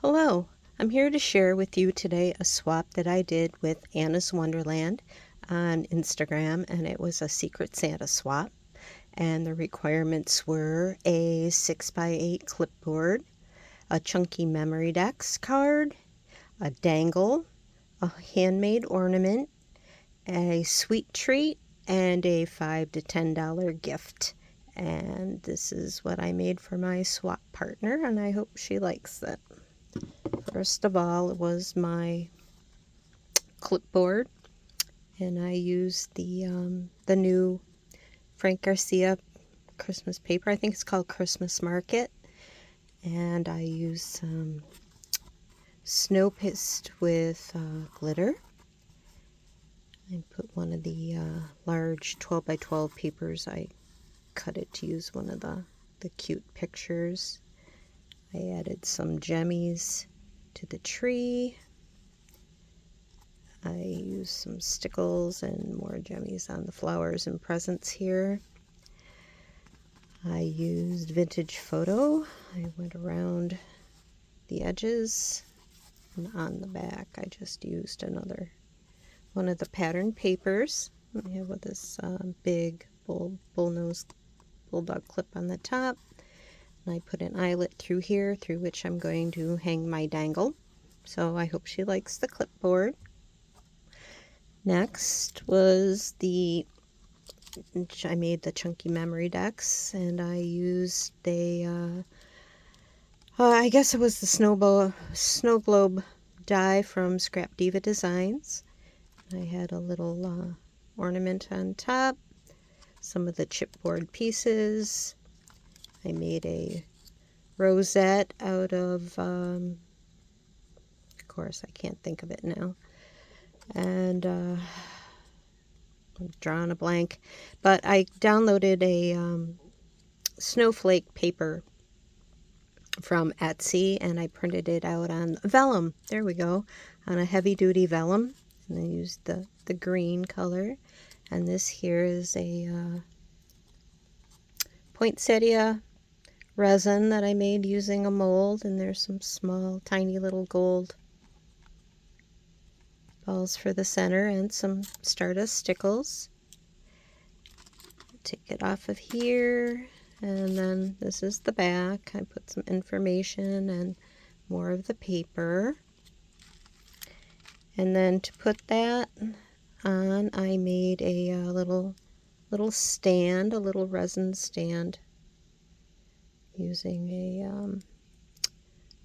Hello, I'm here to share with you today a swap that I did with Anna's Wonderland on Instagram, and it was a Secret Santa swap. And the requirements were a 6x8 clipboard, a chunky memory decks card, a dangle, a handmade ornament, a sweet treat, and a $5 to $10 gift. And this is what I made for my swap partner, and I hope she likes it. First of all, it was my clipboard, and I used the new Frank Garcia Christmas paper. I think it's called Christmas Market, and I used some snow pissed with glitter. I put one of the large 12 by 12 papers. I cut it to use one of the cute pictures. I added some jemmies to the tree. I used some stickles and more jemmies on the flowers and presents here. I used vintage photo. I went around the edges, and on the back I just used one of the pattern papers. I have with this big bullnose bulldog clip on the top. And I put an eyelet through here, through which I'm going to hang my dangle. So I hope she likes the clipboard. Next was I made the chunky memory decks, and I used I guess it was the snow globe die from Scrap Diva Designs. I had a little ornament on top, some of the chipboard pieces. I made a rosette out of course I can't think of it now. And I'm drawing a blank, but I downloaded a snowflake paper from Etsy, and I printed it out on vellum. There we go, on a heavy-duty vellum, and I used the green color. And this here is a poinsettia resin that I made using a mold, and there's some small, tiny little gold balls for the center and some Stardust stickles. Take it off of here, and then this is the back. I put some information and more of the paper. And then to put that on, I made a little stand, a little resin stand, using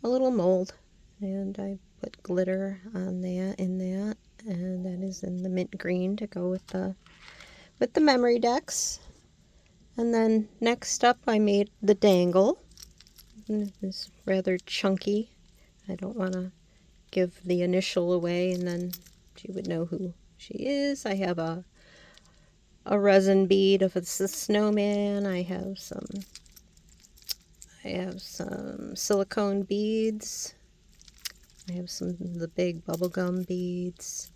a little mold, and I put glitter on that, and that is in the mint green to go with the memory decks. And then next up I made the dangle. It's rather chunky. I don't want to give the initial away, and then she would know who she is. I have a resin bead of a snowman. I have some silicone beads. I have some of the big bubblegum beads.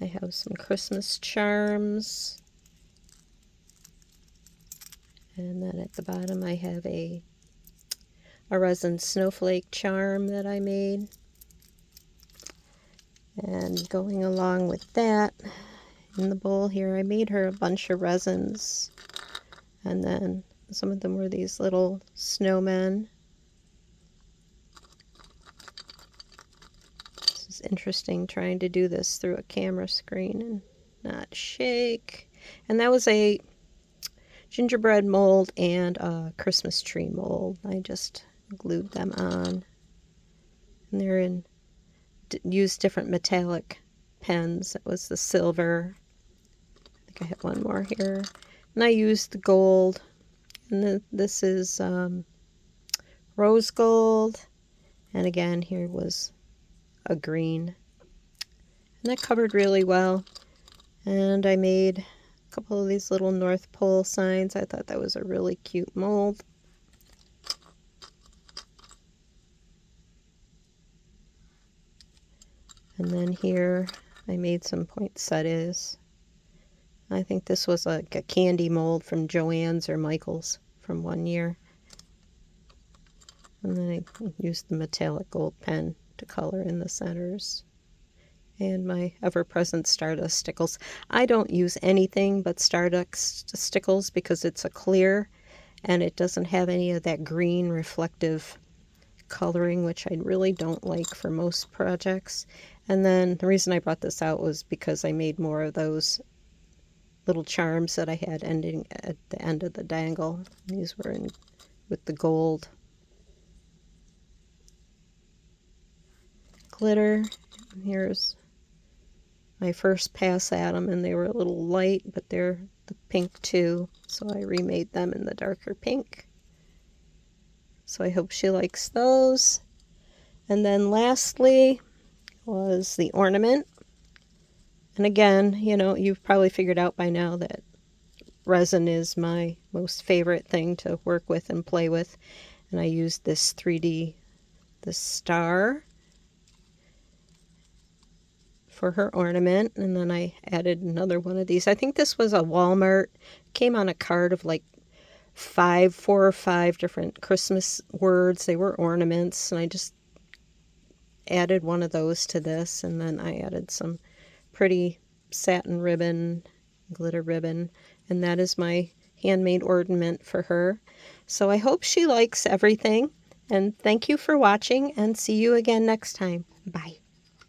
I have some Christmas charms. And then at the bottom I have a resin snowflake charm that I made. And going along with that, in the bowl here, I made her a bunch of resins. And then some of them were these little snowmen. This is interesting, trying to do this through a camera screen and not shake. And that was a gingerbread mold and a Christmas tree mold. I just glued them on. And they're used different metallic pens. It was the silver. I think I have one more here. And I used the gold. And this is rose gold. And again, here was a green. And that covered really well. And I made a couple of these little North Pole signs. I thought that was a really cute mold. And then here I made some poinsettias. I think this was like a candy mold from Joann's or Michael's from one year. And then I used the metallic gold pen to color in the centers. And my ever-present Stardust stickles. I don't use anything but Stardust stickles because it's a clear and it doesn't have any of that green reflective coloring, which I really don't like for most projects. And then the reason I brought this out was because I made more of those little charms that I had ending at the end of the dangle. These were in with the gold glitter. And here's my first pass at them, and they were a little light, but they're the pink too, so I remade them in the darker pink. So I hope she likes those. And then lastly was the ornament. And again, you know, you've probably figured out by now that resin is my most favorite thing to work with and play with. And I used this 3D, this star for her ornament, and then I added another one of these. I think this was a Walmart. It came on a card of like 4 or 5 different Christmas words. They were ornaments, and I just added one of those to this, and then I added some pretty satin ribbon, glitter ribbon, and that is my handmade ornament for her. So I hope she likes everything, and thank you for watching, and see you again next time. Bye.